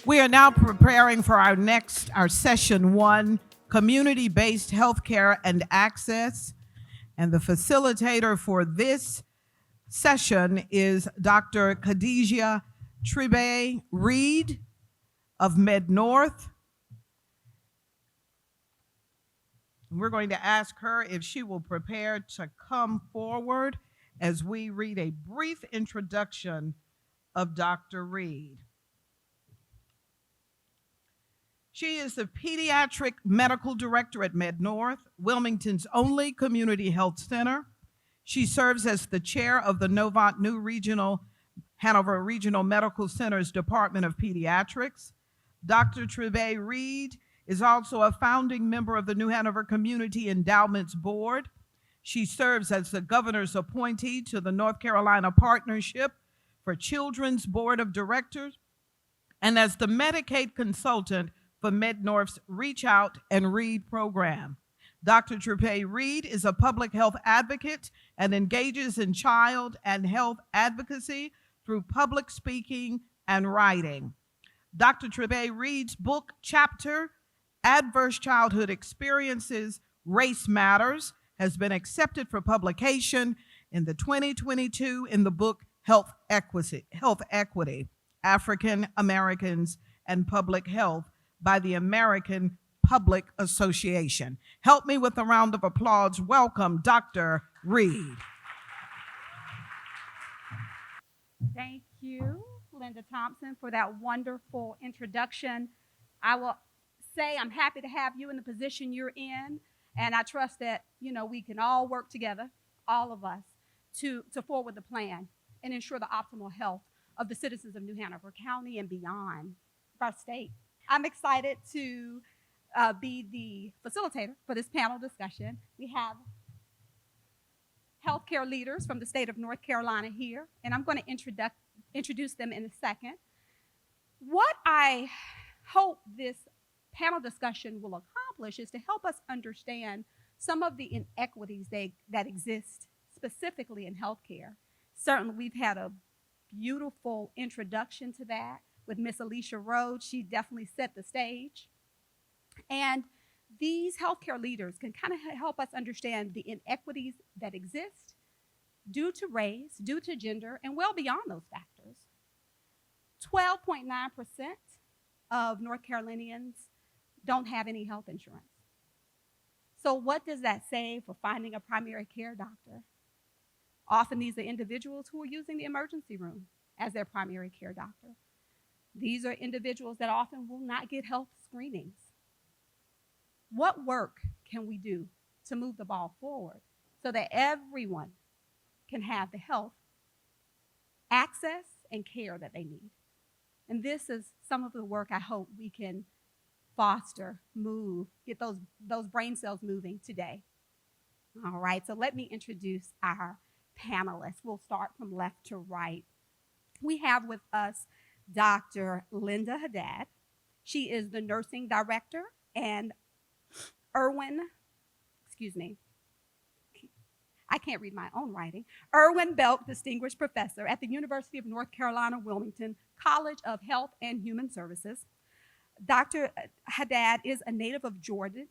We are now preparing for our session 1, community-based healthcare and access. And the facilitator for this session is Dr. Khadijia Tribie Reid of MedNorth. We're going to ask her if she will prepare to come forward as we read a brief introduction of Dr. Reid. She is the Pediatric Medical Director at MedNorth, Wilmington's only community health center. She serves as the chair of the Novant New Hanover Regional Medical Center's Department of Pediatrics. Dr. Tribie Reid is also a founding member of the New Hanover Community Endowments Board. She serves as the governor's appointee to the North Carolina Partnership for Children's Board of Directors and as the Medicaid consultant for MedNorth's Reach Out and Read program. Dr. Tribie Reid is a public health advocate and engages in child and health advocacy through public speaking and writing. Dr. Tribie Reid's book, Chapter, Adverse Childhood Experiences, Race Matters, has been accepted for publication in the 2022 in the book Health Equity, African Americans and Public Health by the American Public Association. Help me with a round of applause. Welcome, Dr. Reid. Thank you, Linda Thompson, for that wonderful introduction. I will say I'm happy to have you in the position you're in, and I trust that we can all work together, all of us, to forward the plan and ensure the optimal health of the citizens of New Hanover County and beyond our state. I'm excited to be the facilitator for this panel discussion. We have healthcare leaders from the state of North Carolina here, and I'm going to introduce them in a second. What I hope this panel discussion will accomplish is to help us understand some of the inequities that exist specifically in healthcare. Certainly, we've had a beautiful introduction to that with Miss Alicia Rhodes. She definitely set the stage. And these healthcare leaders can kind of help us understand the inequities that exist due to race, due to gender, and well beyond those factors. 12.9% of North Carolinians don't have any health insurance. So what does that say for finding a primary care doctor? Often these are individuals who are using the emergency room as their primary care doctor. These are individuals that often will not get health screenings. What work can we do to move the ball forward so that everyone can have the health access and care that they need? And this is some of the work I hope we can foster, move, get those brain cells moving today. All right, so let me introduce our panelists. We'll start from left to right. We have with us Dr. Linda Haddad. She is the nursing director and Irwin Belk Distinguished Professor at the University of North Carolina, Wilmington College of Health and Human Services. Dr. Haddad is a native of Jordan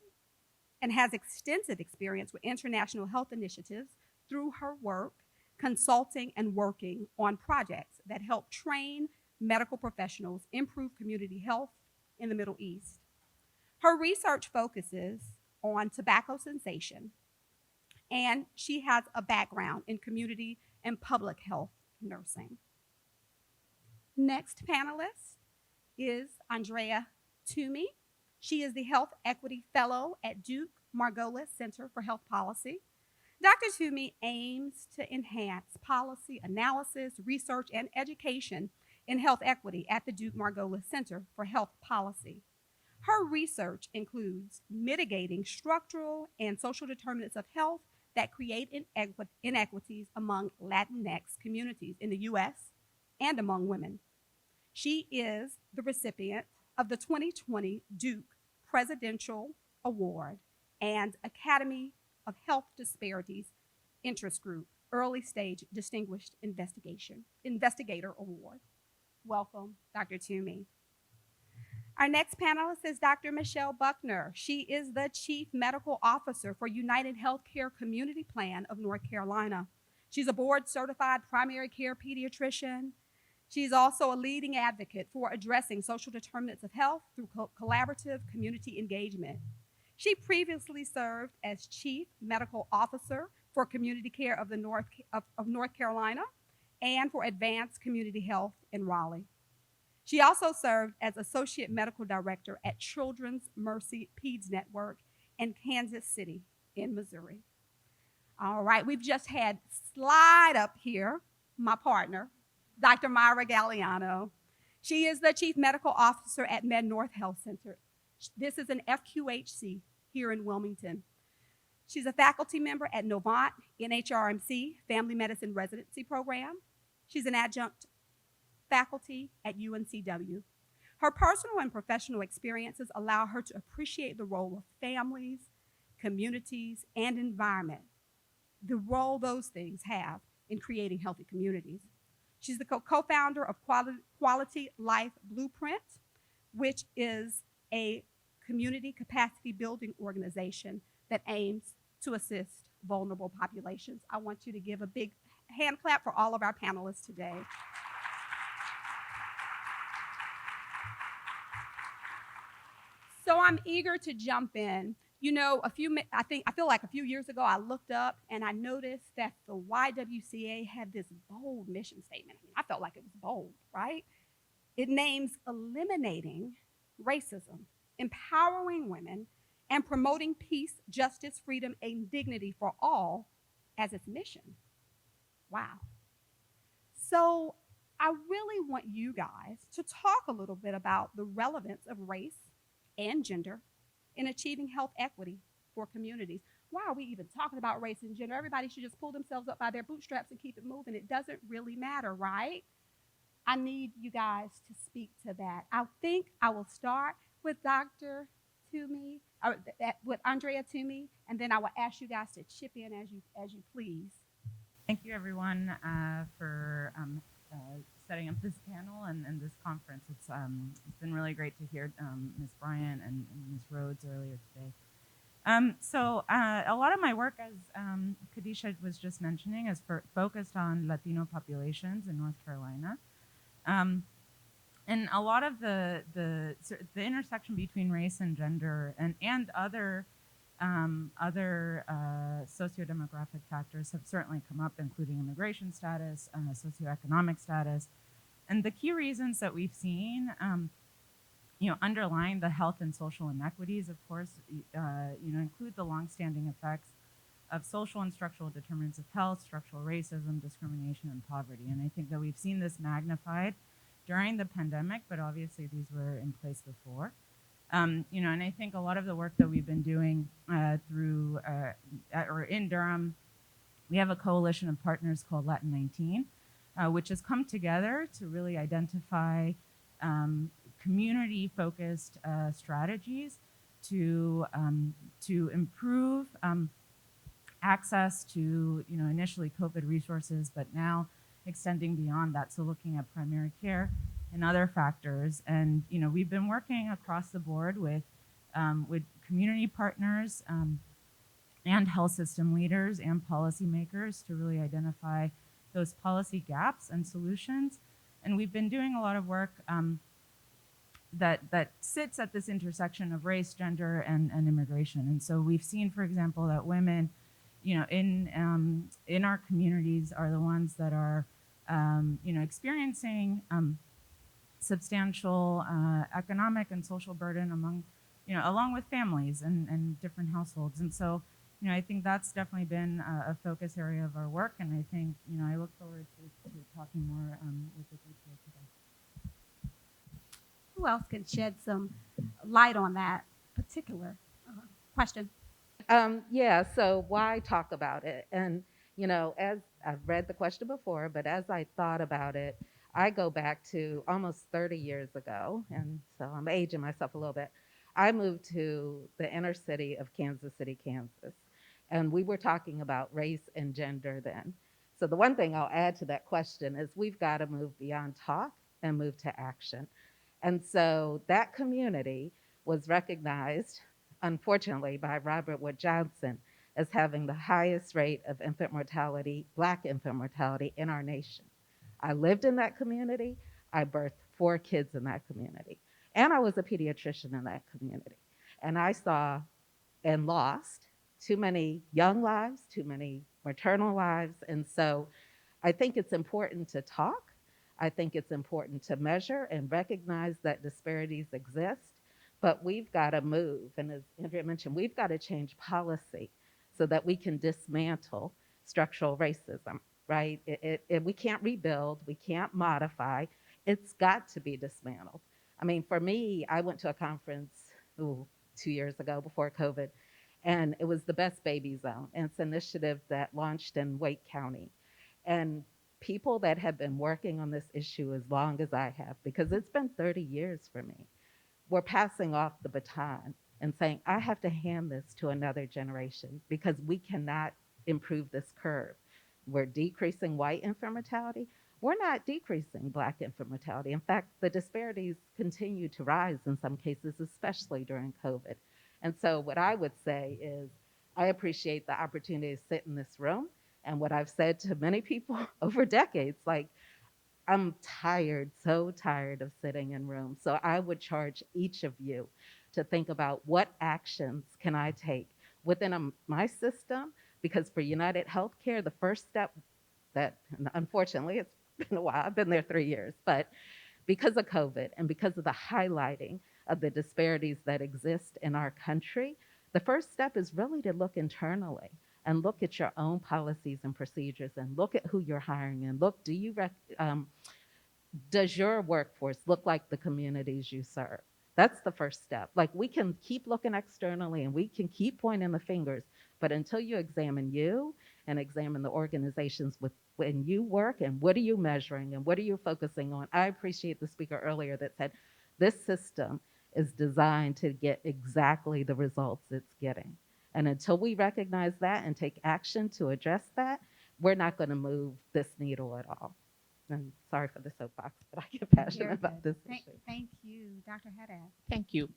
and has extensive experience with international health initiatives through her work, consulting and working on projects that help train medical professionals improve community health in the Middle East. Her research focuses on tobacco cessation, and she has a background in community and public health nursing. Next panelist is Andrea Toomey. She is the Health Equity Fellow at Duke-Margolis Center for Health Policy. Dr. Thoumi aims to enhance policy analysis, research, and education in health equity at the Duke-Margolis Center for Health Policy. Her research includes mitigating structural and social determinants of health that create inequities among Latinx communities in the U.S. and among women. She is the recipient of the 2020 Duke Presidential Award and Academy of Health Disparities Interest Group Early Stage Distinguished Investigator Award. Welcome, Dr. Toomey. Our next panelist is Dr. Michelle Buckner. She is the Chief Medical Officer for UnitedHealthcare Community Plan of North Carolina. She's a board-certified primary care pediatrician. She's also a leading advocate for addressing social determinants of health through collaborative community engagement. She previously served as Chief Medical Officer for Community Care of North Carolina and for Advanced Community Health in Raleigh. She also served as Associate Medical Director at Children's Mercy Peds Network in Kansas City in Missouri. All right, we've just had slide up here, my partner, Dr. Myra Galliano. She is the Chief Medical Officer at MedNorth Health Center. This is an FQHC here in Wilmington. She's a faculty member at Novant NHRMC Family Medicine Residency Program. She's an adjunct faculty at UNCW. Her personal and professional experiences allow her to appreciate the role of families, communities, and environment, the role those things have in creating healthy communities. She's the co-founder of Quality Life Blueprint, which is a community capacity building organization that aims to assist vulnerable populations. I want you to give a big hand clap for all of our panelists today. So I'm eager to jump in. You know, I feel like a few years ago, I looked up and I noticed that the YWCA had this bold mission statement. I felt like it was bold, right? It names eliminating racism, empowering women, and promoting peace, justice, freedom, and dignity for all as its mission. Wow. So I really want you guys to talk a little bit about the relevance of race and gender in achieving health equity for communities. Why are we even talking about race and gender? Everybody should just pull themselves up by their bootstraps and keep it moving. It doesn't really matter, right? I need you guys to speak to that. I think I will start with Dr. Toomey, or with Andrea Toomey, and then I will ask you guys to chip in as you please. Thank you, everyone, for setting up this panel and this conference. It's been really great to hear Ms. Bryant and Ms. Rhodes earlier today. So a lot of my work, as Khadijia was just mentioning, is focused on Latino populations in North Carolina. And a lot of the intersection between race and gender and other sociodemographic factors have certainly come up, including immigration status, socioeconomic status. And the key reasons that we've seen, underlying the health and social inequities, of course, include the longstanding effects of social and structural determinants of health, structural racism, discrimination, and poverty. And I think that we've seen this magnified during the pandemic, but obviously these were in place before. And I think a lot of the work that we've been doing in Durham, we have a coalition of partners called Latin 19, which has come together to really identify community-focused strategies to improve access to, initially COVID resources, but now extending beyond that. So looking at primary care and other factors. And, we've been working across the board with community partners and health system leaders and policymakers to really identify those policy gaps and solutions. And we've been doing a lot of work that sits at this intersection of race, gender, and immigration. And so we've seen, for example, that women, in our communities are the ones that are, experiencing substantial economic and social burden along with families and different households. And so, I think that's definitely been a focus area of our work. And I think, I look forward to talking more with the group here today. Who else can shed some light on that particular question? So why talk about it? And, as I've read the question before, but as I thought about it, I go back to almost 30 years ago, and so I'm aging myself a little bit. I moved to the inner city of Kansas City, Kansas, and we were talking about race and gender then. So the one thing I'll add to that question is we've got to move beyond talk and move to action. And so that community was recognized, unfortunately, by Robert Wood Johnson as having the highest rate of infant mortality, Black infant mortality in our nation. I lived in that community. I birthed 4 kids in that community. And I was a pediatrician in that community. And I saw and lost too many young lives, too many maternal lives. And so I think it's important to talk. I think it's important to measure and recognize that disparities exist, but we've got to move. And as Andrea mentioned, we've got to change policy so that we can dismantle structural racism, right? We can't rebuild, we can't modify. It's got to be dismantled. I mean, for me, I went to a conference 2 years ago before COVID, and it was the Best Baby Zone. And it's an initiative that launched in Wake County. And people that have been working on this issue as long as I have, because it's been 30 years for me, we're passing off the baton and saying, I have to hand this to another generation because we cannot improve this curve. We're decreasing white infant mortality. We're not decreasing Black infant mortality. In fact, the disparities continue to rise in some cases, especially during COVID. And so what I would say is, I appreciate the opportunity to sit in this room. And what I've said to many people over decades, like, I'm tired, so tired of sitting in rooms. So I would charge each of you to think about what actions can I take within my system, because for UnitedHealthcare, the first step that, unfortunately, it's been a while, I've been there 3 years, but because of COVID and because of the highlighting of the disparities that exist in our country, the first step is really to look internally and look at your own policies and procedures and look at who you're hiring and look, does your workforce look like the communities you serve? That's the first step. Like, we can keep looking externally and we can keep pointing the fingers, but until you examine you and examine the organizations when you work and what are you measuring and what are you focusing on? I appreciate the speaker earlier that said this system is designed to get exactly the results it's getting. And until we recognize that and take action to address that, we're not going to move this needle at all. And sorry for the soapbox, but I get passionate Very about good. this issue. Thank you, Dr. Haddad. Thank you.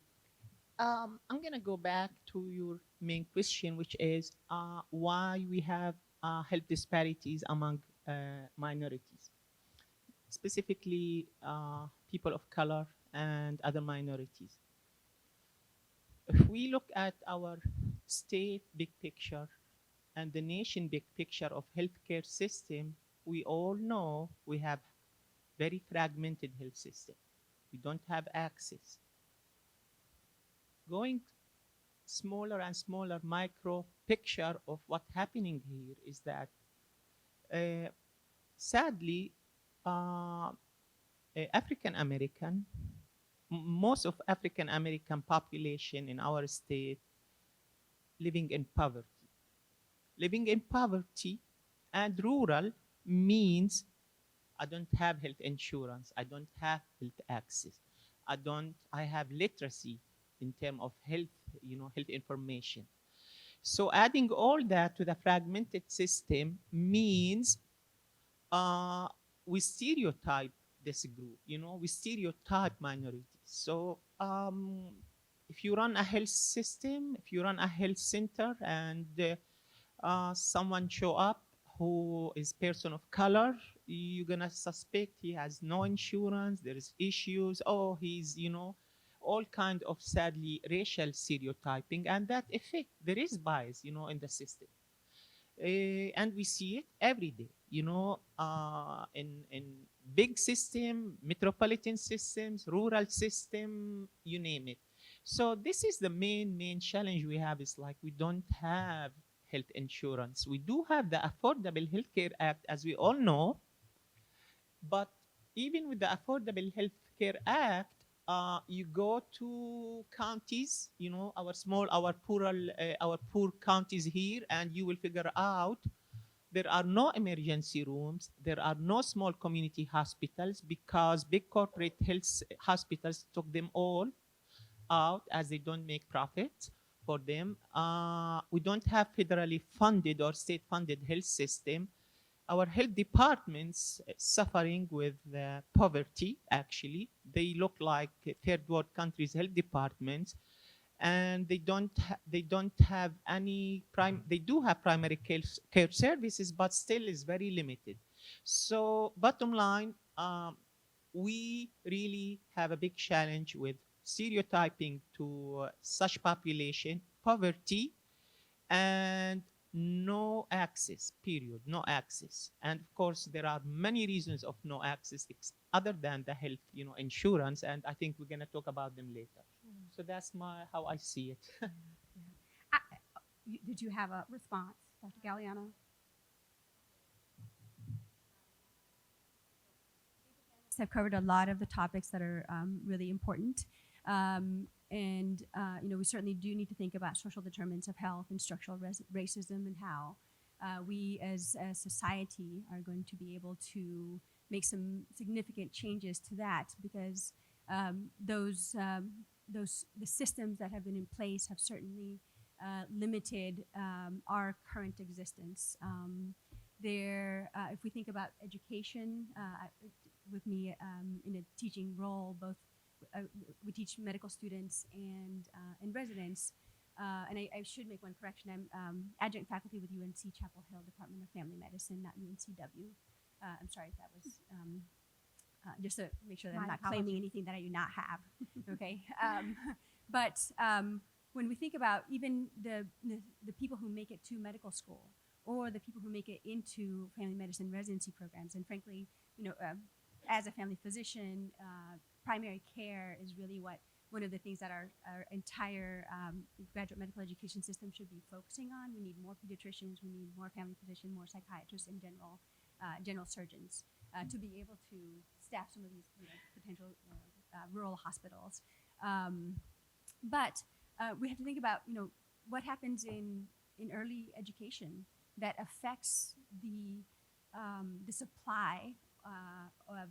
I'm going to go back to your main question, which is why we have health disparities among minorities, specifically people of color and other minorities. If we look at our state big picture and the nation big picture of healthcare system, we all know we have very fragmented health system. We don't have access. Going smaller and smaller micro picture of what's happening here is that sadly African American, most of African American population in our state living in poverty. Living in poverty and rural means I don't have health insurance, I don't have health access, I have literacy in terms of health, health information. So adding all that to the fragmented system means we stereotype this group, we stereotype minorities. So if you run a health system, if you run a health center and someone show up who is person of color, you're gonna suspect he has no insurance, there is issues, he's, all kind of sadly racial stereotyping, and that effect, there is bias, in the system. And we see it every day, in big system, metropolitan systems, rural system, you name it. So this is the main challenge we have, is like we don't have health insurance. We do have the Affordable Health Care Act, as we all know, but even with the Affordable Health Care Act, you go to counties, our poor counties here, and you will figure out there are no emergency rooms, there are no small community hospitals, because big corporate health hospitals took them all out as they don't make profits for them. We don't have federally funded or state funded health system. our health departments suffering with poverty. Actually, they look like third world countries' health departments, and they don't have any they do have primary care services, but still is very limited. So bottom line, we really have a big challenge with stereotyping to such population, poverty, and no access, period, no access. And of course, there are many reasons of no access other than the health, insurance, and I think we're going to talk about them later. So that's how I see it. Did you have a response, Dr. Galliano? Have covered a lot of the topics that are really important. We certainly do need to think about social determinants of health and structural racism and how we as a society are going to be able to make some significant changes to that, because the systems that have been in place have certainly limited our current existence. If we think about education, with me in a teaching role, both we teach medical students and residents. And I should make one correction. I'm adjunct faculty with UNC Chapel Hill Department of Family Medicine, not UNCW. I'm sorry if that was just to make sure that I'm not claiming anything that I do not have. Okay. But when we think about even the people who make it to medical school, or the people who make it into family medicine residency programs, and frankly, as a family physician, primary care is really one of the things that our entire graduate medical education system should be focusing on. We need more pediatricians, we need more family physicians, more psychiatrists, and general surgeons to be able to staff some of these potential rural hospitals. But we have to think about what happens in early education that affects the supply of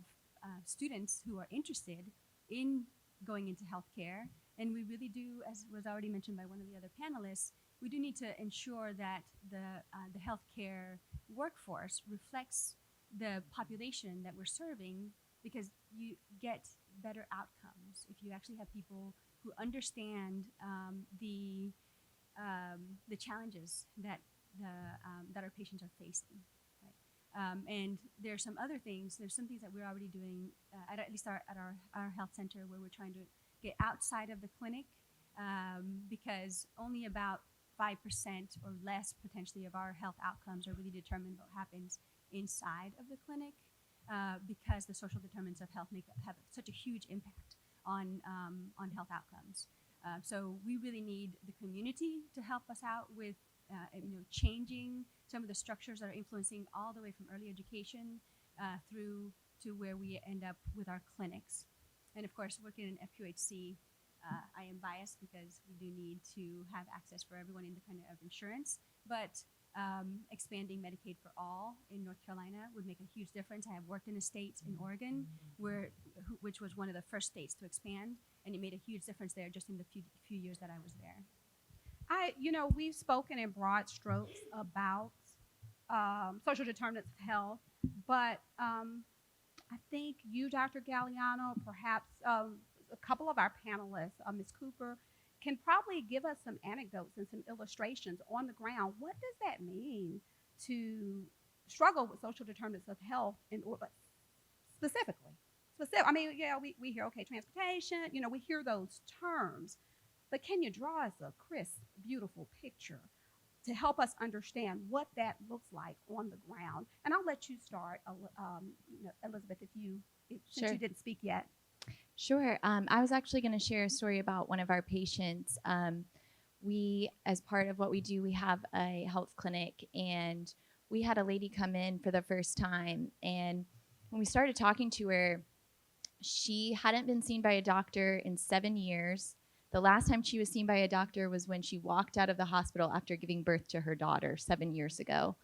students who are interested in going into healthcare. And we really do, as was already mentioned by one of the other panelists, we do need to ensure that the healthcare workforce reflects the population that we're serving, because you get better outcomes if you actually have people who understand the challenges that our patients are facing. And there's some other things. There's some things that we're already doing, at least at our health center, where we're trying to get outside of the clinic, because only about 5% or less potentially of our health outcomes are really determined what happens inside of the clinic, because the social determinants of health have such a huge impact on health outcomes. So we really need the community to help us out with changing some of the structures that are influencing all the way from early education through to where we end up with our clinics. And of course, working in FQHC, I am biased because we do need to have access for everyone independent of insurance, but expanding Medicaid for all in North Carolina would make a huge difference. I have worked in a state in Oregon which was one of the first states to expand, and it made a huge difference there just in the few years that I was there. We've spoken in broad strokes about social determinants of health, but I think you, Dr. Galliano, perhaps a couple of our panelists, Ms. Cooper, can probably give us some anecdotes and some illustrations on the ground. What does that mean to struggle with social determinants of health specifically? I mean, we hear, okay, transportation, we hear those terms, but can you draw us a crisp, beautiful picture to help us understand what that looks like on the ground? And I'll let you start, Elizabeth, since you didn't speak yet. Sure. I was actually going to share a story about one of our patients. We, as part of what we do, we have a health clinic, and we had a lady come in for the first time. And when we started talking to her, she hadn't been seen by a doctor in 7 years. The last time she was seen by a doctor was when she walked out of the hospital after giving birth to her daughter 7 years ago.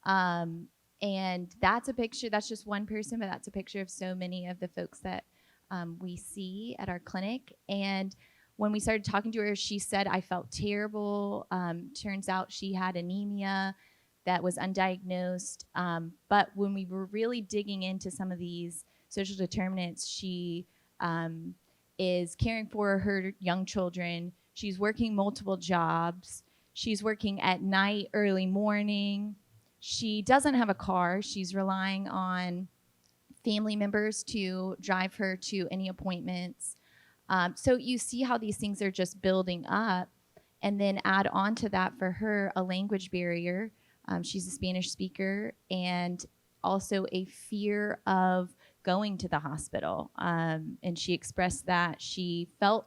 And that's a picture, that's just one person, but that's a picture of so many of the folks that we see at our clinic. And when we started talking to her, she said, I felt terrible. Turns out she had anemia. that was undiagnosed. But when we were really digging into some of these social determinants, she is caring for her young children. She's working multiple jobs. She's working at night, early morning. She doesn't have a car. She's relying on family members to drive her to any appointments. So you see how these things are just building up. And then add on to that for her a language barrier. She's a Spanish speaker, and also a fear of going to the hospital. And she expressed that she felt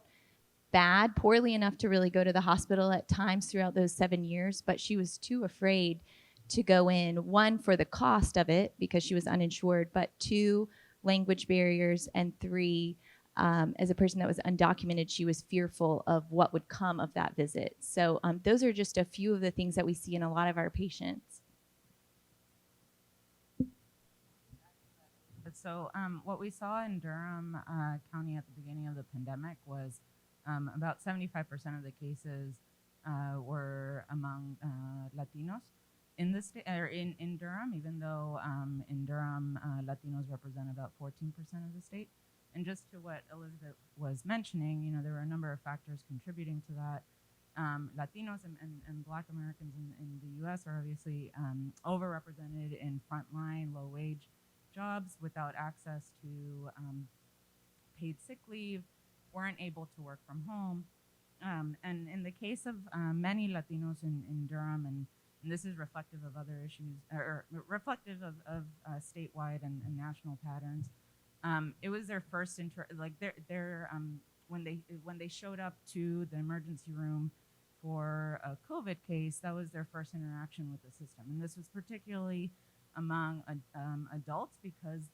bad, poorly enough to really go to the hospital at times throughout those 7 years, but she was too afraid to go in, one, for the cost of it because she was uninsured, but two, language barriers, and three, as a person that was undocumented, she was fearful of what would come of that visit. So those are just a few of the things that we see in a lot of our patients. So what we saw in Durham County at the beginning of the pandemic was about 75% of the cases were among Latinos in the state, or in Durham, even though in Durham Latinos represent about 14% of the state. And just to what Elizabeth was mentioning, you know, there were a number of factors contributing to that. Latinos and Black Americans in the U.S. are obviously overrepresented in frontline, low-wage jobs without access to paid sick leave, weren't able to work from home. And in the case of many Latinos in Durham, and this is reflective of other issues, or reflective of statewide and national patterns, it was their first when they showed up to the emergency room for a COVID case, that was their first interaction with the system. And this was particularly among adults because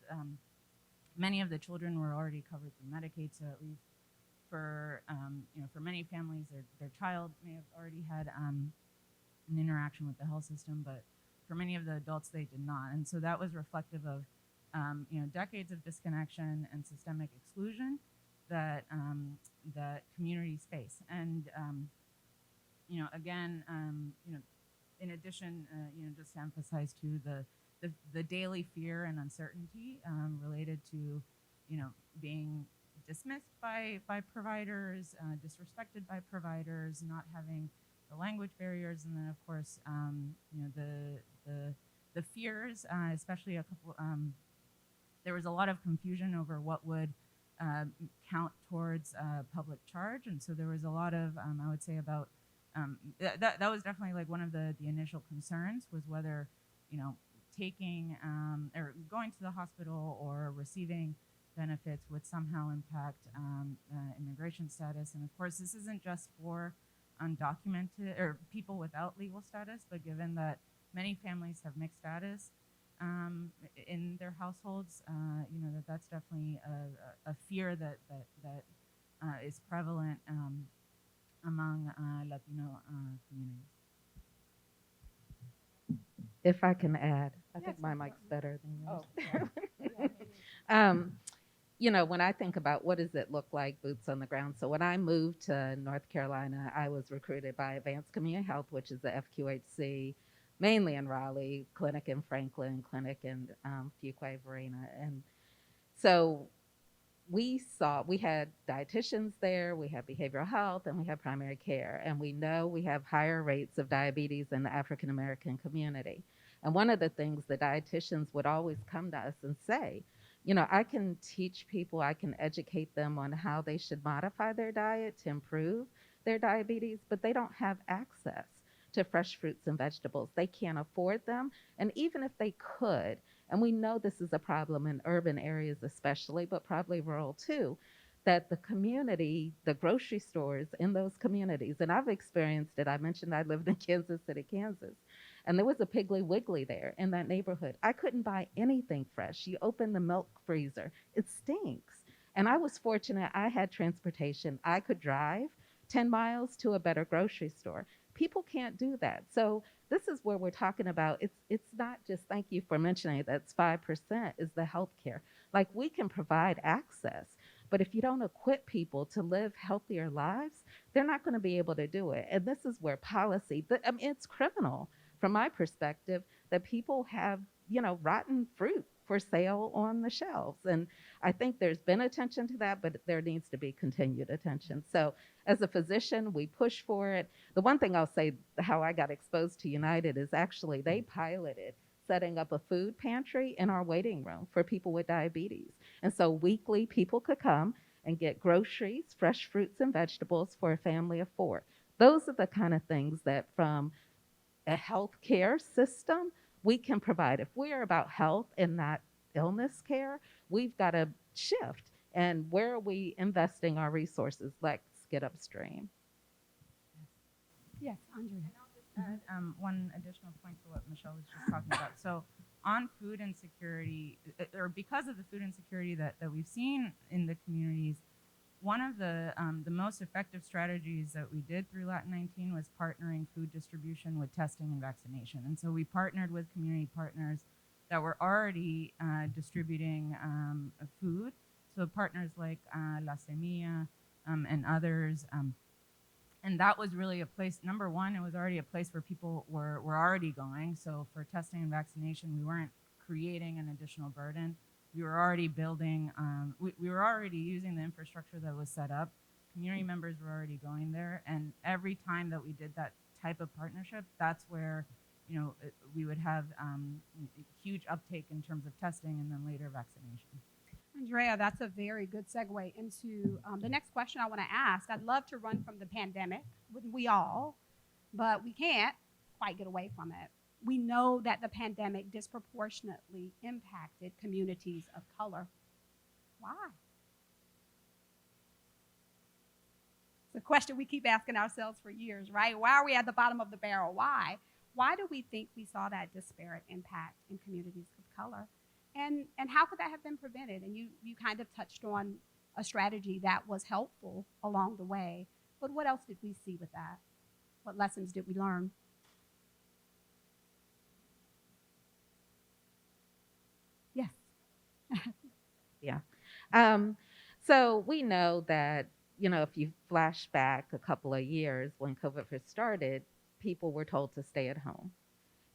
many of the children were already covered through Medicaid, so at least for for many families, their child may have already had an interaction with the health system, but for many of the adults, they did not. And so that was reflective of decades of disconnection and systemic exclusion that that communities face. And again, in addition, just to emphasize too the daily fear and uncertainty related to being dismissed by providers, disrespected by providers, not having the language barriers, and then of course the fears, especially a couple. There was a lot of confusion over what would count towards public charge, and so there was a lot of I would say about that was definitely like one of the initial concerns was whether taking or going to the hospital or receiving benefits would somehow impact immigration status. And of course, this isn't just for undocumented or people without legal status, but given that many families have mixed status in their households, that's definitely a fear that is prevalent among Latino communities. If I can add, I think my mic's better than yours. When I think about what does it look like, boots on the ground. So when I moved to North Carolina, I was recruited by Advanced Community Health, which is the FQHC, mainly in Raleigh, clinic in Franklin, clinic in Fuquay, Varina. And so we had dietitians there, we had behavioral health, and we had primary care. And we know we have higher rates of diabetes in the African-American community. And one of the things the dietitians would always come to us and say, I can teach people, I can educate them on how they should modify their diet to improve their diabetes, but they don't have access to fresh fruits and vegetables. They can't afford them. And even if they could, and we know this is a problem in urban areas especially, but probably rural too, that the community, the grocery stores in those communities, and I've experienced it. I mentioned I lived in Kansas City, Kansas, and there was a Piggly Wiggly there in that neighborhood. I couldn't buy anything fresh. You open the milk freezer, it stinks. And I was fortunate I had transportation. I could drive 10 miles to a better grocery store. People can't do that. So this is where we're talking about, it's not just, thank you for mentioning it, that's 5% is the healthcare. Like we can provide access, but if you don't equip people to live healthier lives, they're not going to be able to do it. And this is where policy, it's criminal from my perspective, that people have, rotten fruit for sale on the shelves. And I think there's been attention to that, but there needs to be continued attention. So as a physician, we push for it. The one thing I'll say, how I got exposed to United is actually they piloted setting up a food pantry in our waiting room for people with diabetes. And so weekly people could come and get groceries, fresh fruits and vegetables for a family of 4. Those are the kind of things that from a healthcare system we can provide. If we're about health and not illness care, we've got to shift. And where are we investing our resources? Let's get upstream. Yes, Andrea. Add one additional point to what Michelle was just talking about. So on food insecurity, or because of the food insecurity that we've seen in the communities, one of the most effective strategies that we did through Latin 19 was partnering food distribution with testing and vaccination. And so we partnered with community partners that were already distributing food. So partners like La Semilla and others. And that was really a place, number one, it was already a place where people were already going. So for testing and vaccination, we weren't creating an additional burden. We were already building, we were already using the infrastructure that was set up. Community members were already going there. And every time that we did that type of partnership, that's where, we would have huge uptake in terms of testing and then later vaccination. Andrea, that's a very good segue into the next question I want to ask. I'd love to run from the pandemic, wouldn't we all? But we can't quite get away from it. We know that the pandemic disproportionately impacted communities of color. Why? It's a question we keep asking ourselves for years, right? Why are we at the bottom of the barrel? Why? Why do we think we saw that disparate impact in communities of color? And how could that have been prevented? And you kind of touched on a strategy that was helpful along the way. But what else did we see with that? What lessons did we learn? Yes. Yeah. So we know that, if you flash back a couple of years when COVID first started, people were told to stay at home.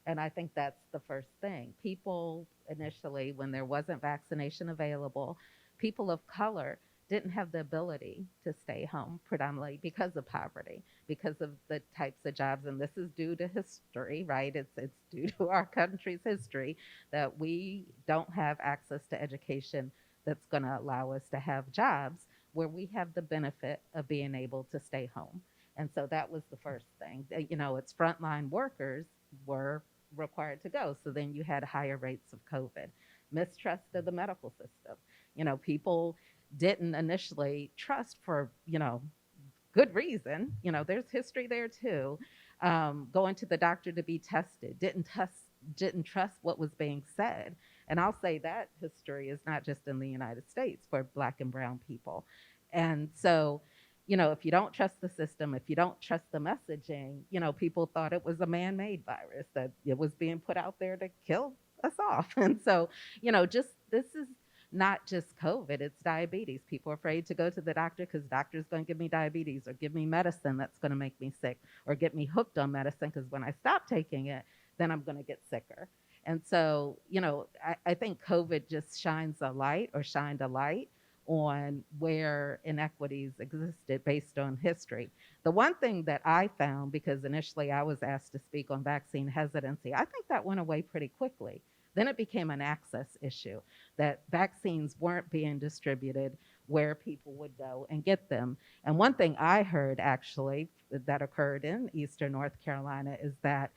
And I think that's the first thing. People initially, when there wasn't vaccination available, people of color didn't have the ability to stay home, predominantly because of poverty, because of the types of jobs. And this is due to history, right? It's due to our country's history that we don't have access to education that's going to allow us to have jobs where we have the benefit of being able to stay home. And so that was the first thing. It's frontline workers were required to go. So then you had higher rates of COVID, mistrust of the medical system. People didn't initially trust for, good reason. There's history there too. Going to the doctor to be tested, didn't trust what was being said. And I'll say that history is not just in the United States for Black and brown people. And so, if you don't trust the system, if you don't trust the messaging, people thought it was a man-made virus, that it was being put out there to kill us off. And so, this is not just COVID, it's diabetes. People are afraid to go to the doctor because the doctor's going to give me diabetes or give me medicine that's going to make me sick or get me hooked on medicine because when I stop taking it, then I'm going to get sicker. And so, I think COVID just shined a light on where inequities existed based on history. The one thing that I found, because initially I was asked to speak on vaccine hesitancy, I think that went away pretty quickly. Then it became an access issue, that vaccines weren't being distributed where people would go and get them. And one thing I heard actually that occurred in Eastern North Carolina is that,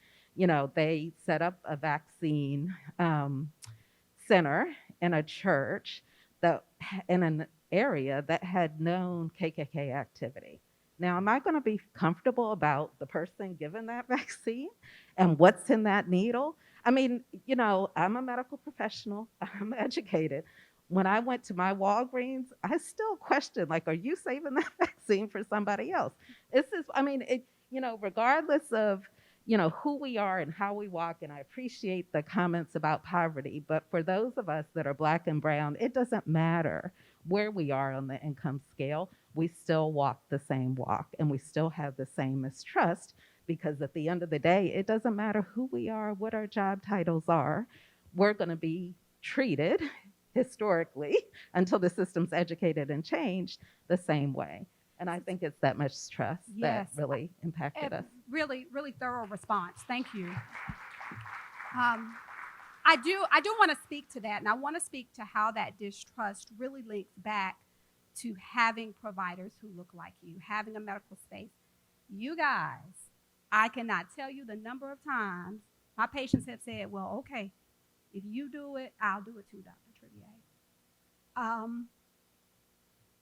they set up a vaccine center in a church that in an area that had known KKK activity. Now, am I going to be comfortable about the person given that vaccine and what's in that needle? I mean, I'm a medical professional. I'm educated. When I went to my Walgreens, I still questioned, are you saving that vaccine for somebody else? Regardless of, who we are and how we walk, and I appreciate the comments about poverty, but for those of us that are Black and brown, it doesn't matter where we are on the income scale. We still walk the same walk, and we still have the same mistrust because at the end of the day, it doesn't matter who we are, what our job titles are, we're going to be treated historically until the system's educated and changed the same way. And I think it's that much trust Yes. that really impacted us. Really, really thorough response. Thank you. I do want to speak to that, and I want to speak to how that distrust really links back to having providers who look like you, having a medical space. You guys, I cannot tell you the number of times my patients have said, well, okay, if you do it, I'll do it too, Dr. Tribie.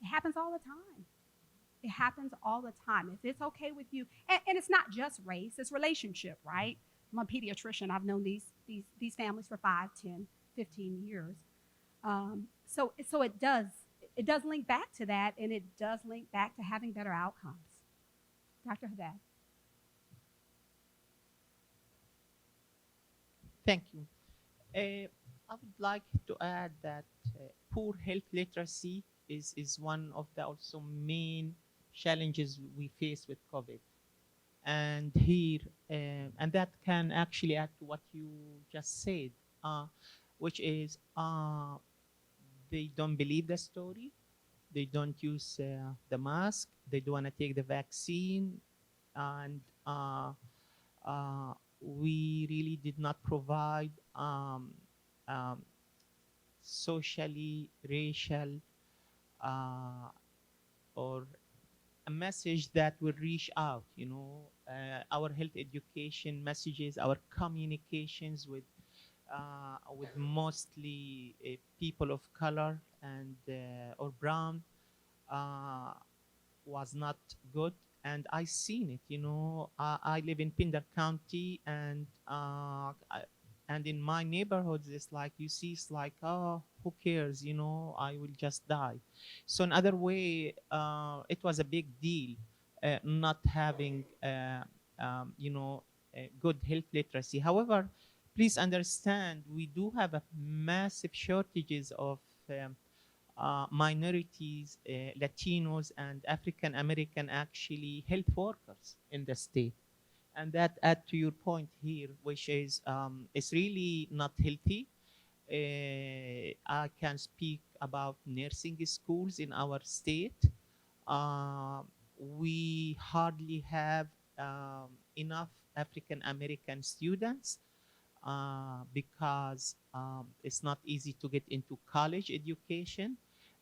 It happens all the time. It happens all the time. If it's okay with you, and it's not just race, it's relationship, right? I'm a pediatrician. I've known these families for 5, 10, 15 years. So it does link back to that, and it does link back to having better outcomes. Dr. Haddad. Thank you. I would like to add that poor health literacy is one of the also main challenges we face with COVID. And here, and that can actually add to what you just said, which is they don't believe the story, they don't use the mask, they don't want to take the vaccine, and we really did not provide socially, racial, or a message that will reach out, our health education messages, our communications with mostly people of color and or brown was not good. And I seen it, I live in Pender County, and in my neighborhoods, it's like, you see, it's like, oh, who cares, I will just die. So in other way, it was a big deal not having, good health literacy. However, please understand, we do have a massive shortages of minorities, Latinos, and African American actually health workers in the state. And that add to your point here, which is it's really not healthy. I can speak about nursing schools in our state. We hardly have enough African American students because it's not easy to get into college education.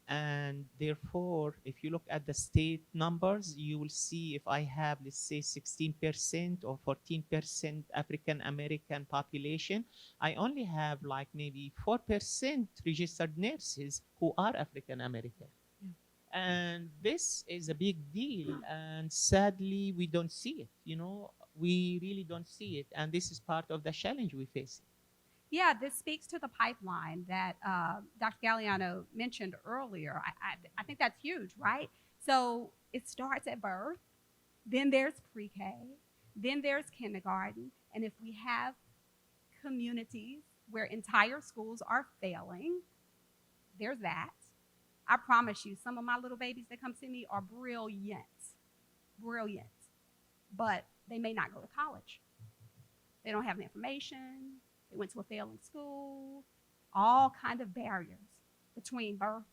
And therefore, if you look at the state numbers, you will see if I have, let's say, 16% or 14% African American population, I only have like maybe 4% registered nurses who are African American. Yeah. And this is a big deal. And sadly, we don't see it. We really don't see it. And this is part of the challenge we face. Yeah, this speaks to the pipeline that Dr. Galliano mentioned earlier. I think that's huge, right? So it starts at birth, then there's pre-K, then there's kindergarten, and if we have communities where entire schools are failing, there's that. I promise you, some of my little babies that come see me are brilliant, but they may not go to college. They don't have the information. They went to a failing school, all kind of barriers between birth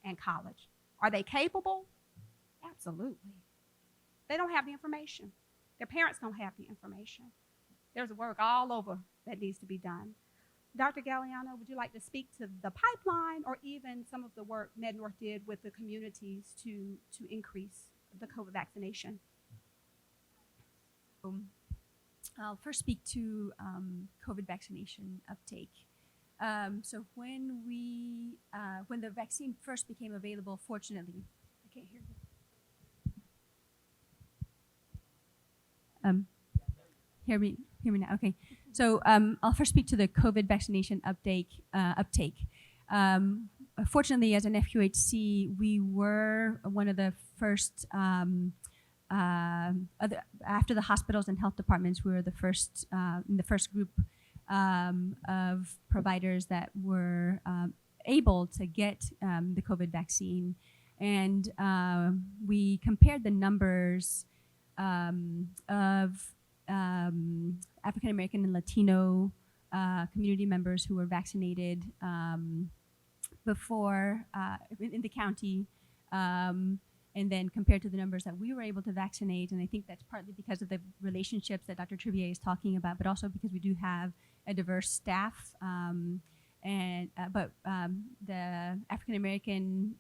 and college. Are they capable? Absolutely. They don't have the information. Their parents don't have the information. There's work all over that needs to be done. Dr. Galliano, would you like to speak to the pipeline or even some of the work MedNorth did with the communities to increase the COVID vaccination? I'll first speak to COVID vaccination uptake. So when the vaccine first became available, fortunately, I can't hear you. Hear me now. Okay. So I'll first speak to the COVID vaccination uptake. Fortunately, as an FQHC, we were one of the first. After the hospitals and health departments, we were the first in the first group of providers that were able to get the COVID vaccine, and we compared the numbers African American and Latino community members who were vaccinated before in the county, and then compared to the numbers that we were able to vaccinate. And I think that's partly because of the relationships that Dr. Tribie is talking about, but also because we do have a diverse staff. But the African American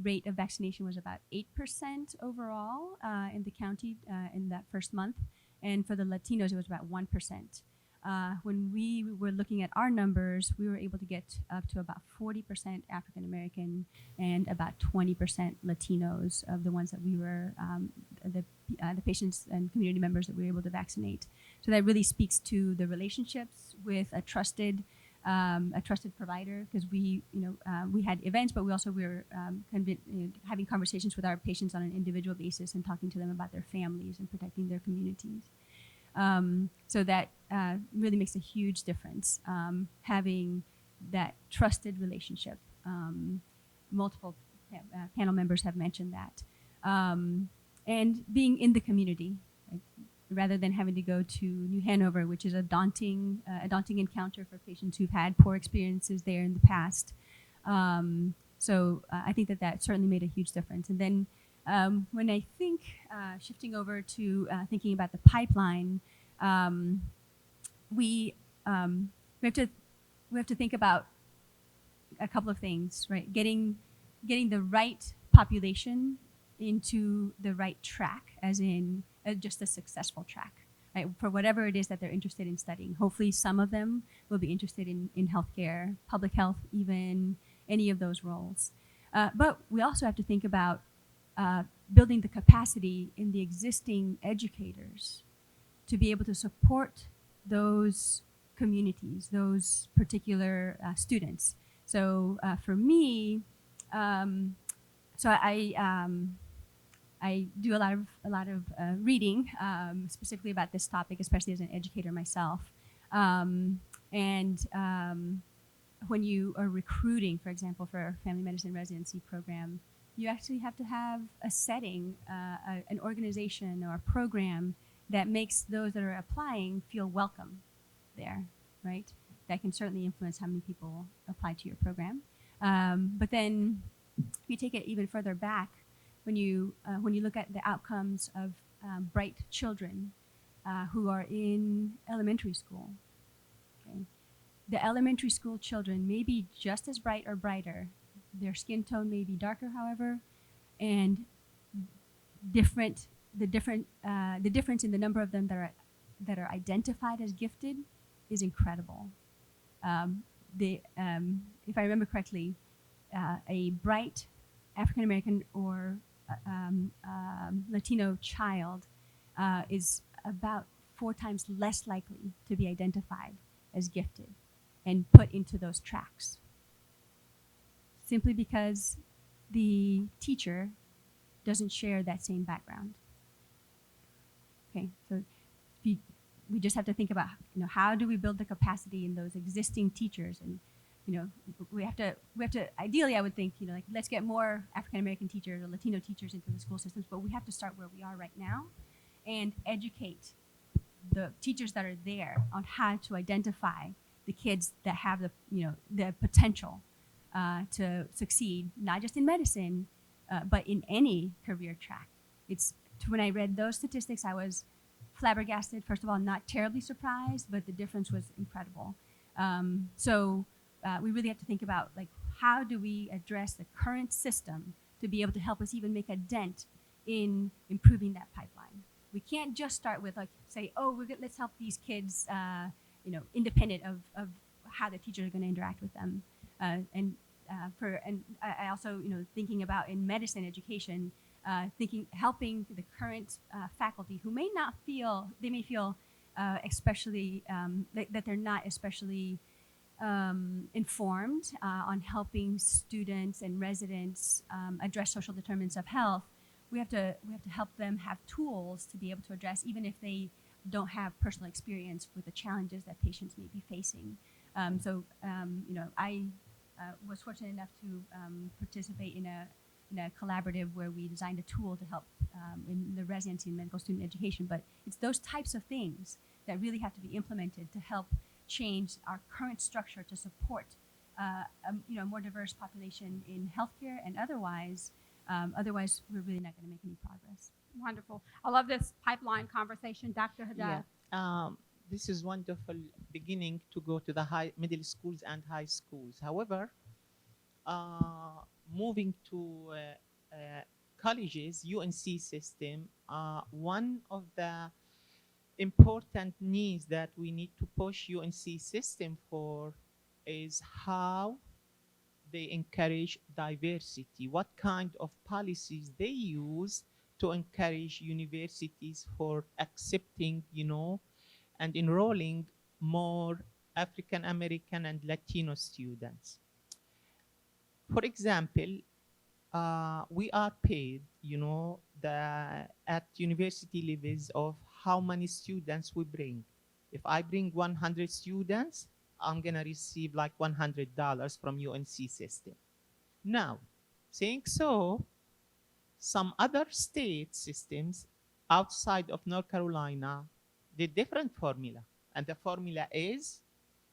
rate of vaccination was about 8% overall in the county in that first month. And for the Latinos, it was about 1%. When we were looking at our numbers, we were able to get up to about 40% African American and about 20% Latinos of the ones that we were, the patients and community members that we were able to vaccinate. So that really speaks to the relationships with a trusted provider, because we had events, but we also were having conversations with our patients on an individual basis and talking to them about their families and protecting their communities. So that really makes a huge difference, having that trusted relationship. Multiple panel members have mentioned that. And being in the community, right, rather than having to go to New Hanover, which is a daunting encounter for patients who've had poor experiences there in the past. So I think that certainly made a huge difference. And then when I think, shifting over to thinking about the pipeline, we have to think about a couple of things, right? Getting the right population into the right track, as in just a successful track, right? For whatever it is that they're interested in studying. Hopefully some of them will be interested in healthcare, public health, even any of those roles. But we also have to think about building the capacity in the existing educators to be able to support those communities, those particular students. So for me, so I do a lot of reading, specifically about this topic, especially as an educator myself. When you are recruiting, for example, for a family medicine residency program, you actually have to have a setting, an organization or a program that makes those that are applying feel welcome there, right? That can certainly influence how many people apply to your program. But then if you take it even further back, when you look at the outcomes of bright children who are in elementary school, okay? The elementary school children may be just as bright or brighter. Their skin tone may be darker, however, and the difference in the number of them that are identified as gifted is incredible. If I remember correctly, a bright African American or Latino child is about 4 times less likely to be identified as gifted and put into those tracks, simply because the teacher doesn't share that same background. Okay, so we just have to think about, how do we build the capacity in those existing teachers? And we have to ideally, I would think, like, let's get more African American teachers or Latino teachers into the school systems, but we have to start where we are right now and educate the teachers that are there on how to identify the kids that have the potential to succeed, not just in medicine, but in any career track. When I read those statistics, I was flabbergasted. First of all, not terribly surprised, but the difference was incredible. So we really have to think about, like, how do we address the current system to be able to help us even make a dent in improving that pipeline. We can't just start with, like, say, let's help these kids, independent of how the teachers are going to interact with them. I also, thinking about in medicine education, helping the current faculty who may feel especially that they're not especially informed on helping students and residents address social determinants of health. We have to help them have tools to be able to address, even if they don't have personal experience with the challenges that patients may be facing. I was fortunate enough to participate in a in a collaborative where we designed a tool to help in the residency and medical student education. But it's those types of things that really have to be implemented to help change our current structure to support a more diverse population in healthcare and otherwise. Otherwise, we're really not going to make any progress. Wonderful. I love this pipeline conversation, Dr. Haddad. Yeah. This is wonderful beginning to go to the middle schools and high schools. However, moving to colleges, UNC system, one of the important needs that we need to push UNC system for is how they encourage diversity, what kind of policies they use to encourage universities for accepting, and enrolling more African American and Latino students. For example, we are paid, at university levels of how many students we bring. If I bring 100 students, I'm gonna receive like $100 from UNC system. Now, saying so, some other state systems outside of North Carolina did different formula. And the formula is,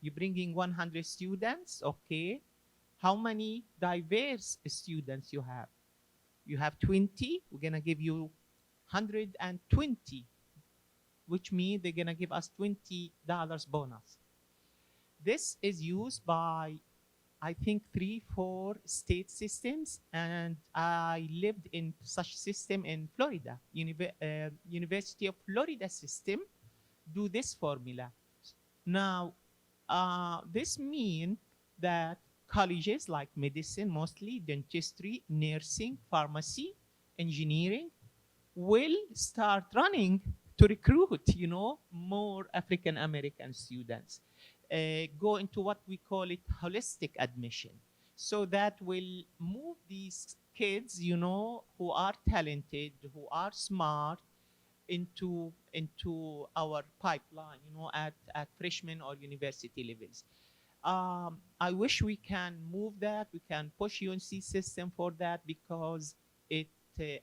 you bringing 100 students, okay, how many diverse students you have? You have 20, we're gonna give you 120, which means they're gonna give us $20 bonus. This is used by, I think, 3-4 state systems, and I lived in such system in Florida. University of Florida system do this formula. Now, this means that colleges like medicine, mostly dentistry, nursing, pharmacy, engineering, will start running to recruit, more African American students. Go into what we call it holistic admission. So that will move these kids, who are talented, who are smart, into our pipeline, at freshman or university levels. I wish we can move that. We can push UNC system for that because it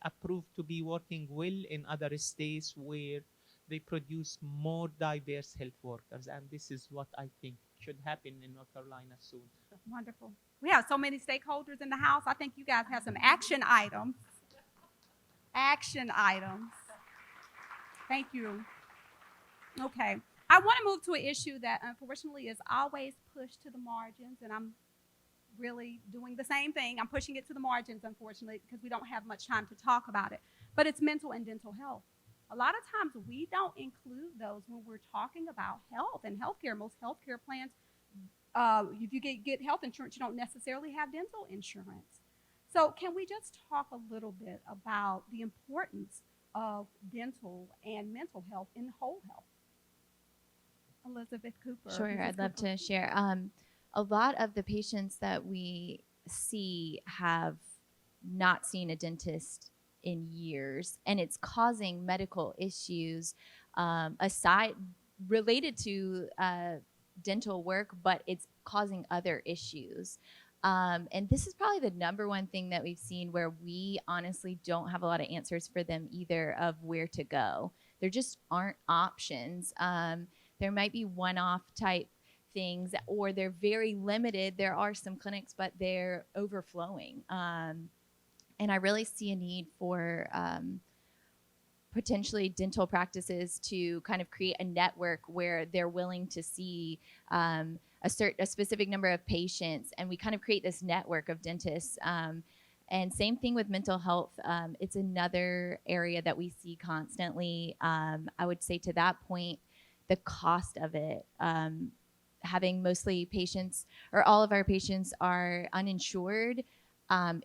approved to be working well in other states where they produce more diverse health workers. And this is what I think should happen in North Carolina soon. Wonderful. We have so many stakeholders in the house. I think you guys have some action items. Action items. Thank you. Okay. I want to move to an issue that unfortunately is always pushed to the margins, and I'm really doing the same thing. I'm pushing it to the margins, unfortunately, because we don't have much time to talk about it. But it's mental and dental health. A lot of times we don't include those when we're talking about health and healthcare. Most healthcare plans, if you get health insurance, you don't necessarily have dental insurance. So can we just talk a little bit about the importance of dental and mental health in whole health? Elizabeth Cooper. Sure, I'd love to share. A lot of the patients that we see have not seen a dentist in years, and it's causing medical issues aside related to dental work, but it's causing other issues. And this is probably the number one thing that we've seen where we honestly don't have a lot of answers for them either of where to go. There just aren't options. There might be one-off type things, or they're very limited. There are some clinics, but they're overflowing. And I really see a need for potentially dental practices to kind of create a network where they're willing to see a specific number of patients, and we kind of create this network of dentists. And same thing with mental health. It's another area that we see constantly. I would say to that point, the cost of it, having mostly patients, or all of our patients are uninsured,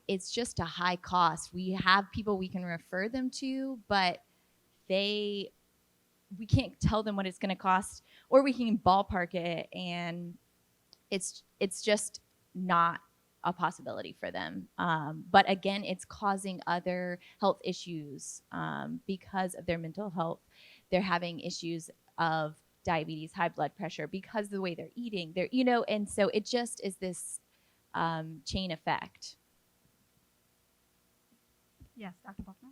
it's just a high cost. We have people we can refer them to, but we can't tell them what it's going to cost, or we can ballpark it, and it's just not a possibility for them. But again, it's causing other health issues because of their mental health. They're having issues of diabetes, high blood pressure, because of the way they're eating. And so it just is this chain effect. Yes, Dr. Buckner.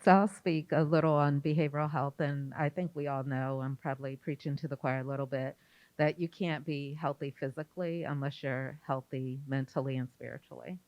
So I'll speak a little on behavioral health, and I think we all know, I'm probably preaching to the choir a little bit, that you can't be healthy physically unless you're healthy mentally and spiritually.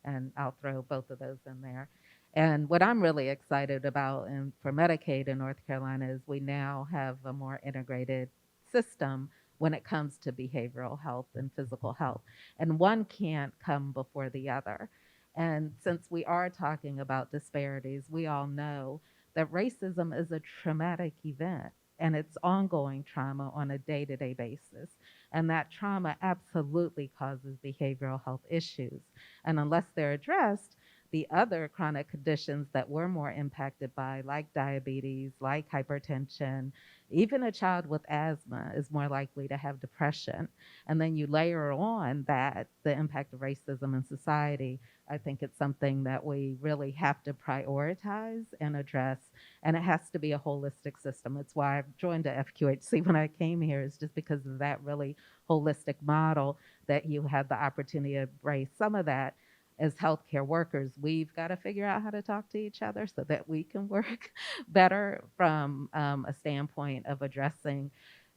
And I'll throw both of those in there. And what I'm really excited about and for Medicaid in North Carolina is we now have a more integrated system when it comes to behavioral health and physical health. And one can't come before the other. And since we are talking about disparities, we all know that racism is a traumatic event and it's ongoing trauma on a day-to-day basis. And that trauma absolutely causes behavioral health issues. And unless they're addressed, the other chronic conditions that we're more impacted by, like diabetes, like hypertension, even a child with asthma is more likely to have depression. And then you layer on that, the impact of racism in society. I think it's something that we really have to prioritize and address, and it has to be a holistic system. It's why I joined the FQHC when I came here, is just because of that really holistic model that you have the opportunity to embrace. Some of that, as healthcare workers, we've got to figure out how to talk to each other so that we can work better from a standpoint of addressing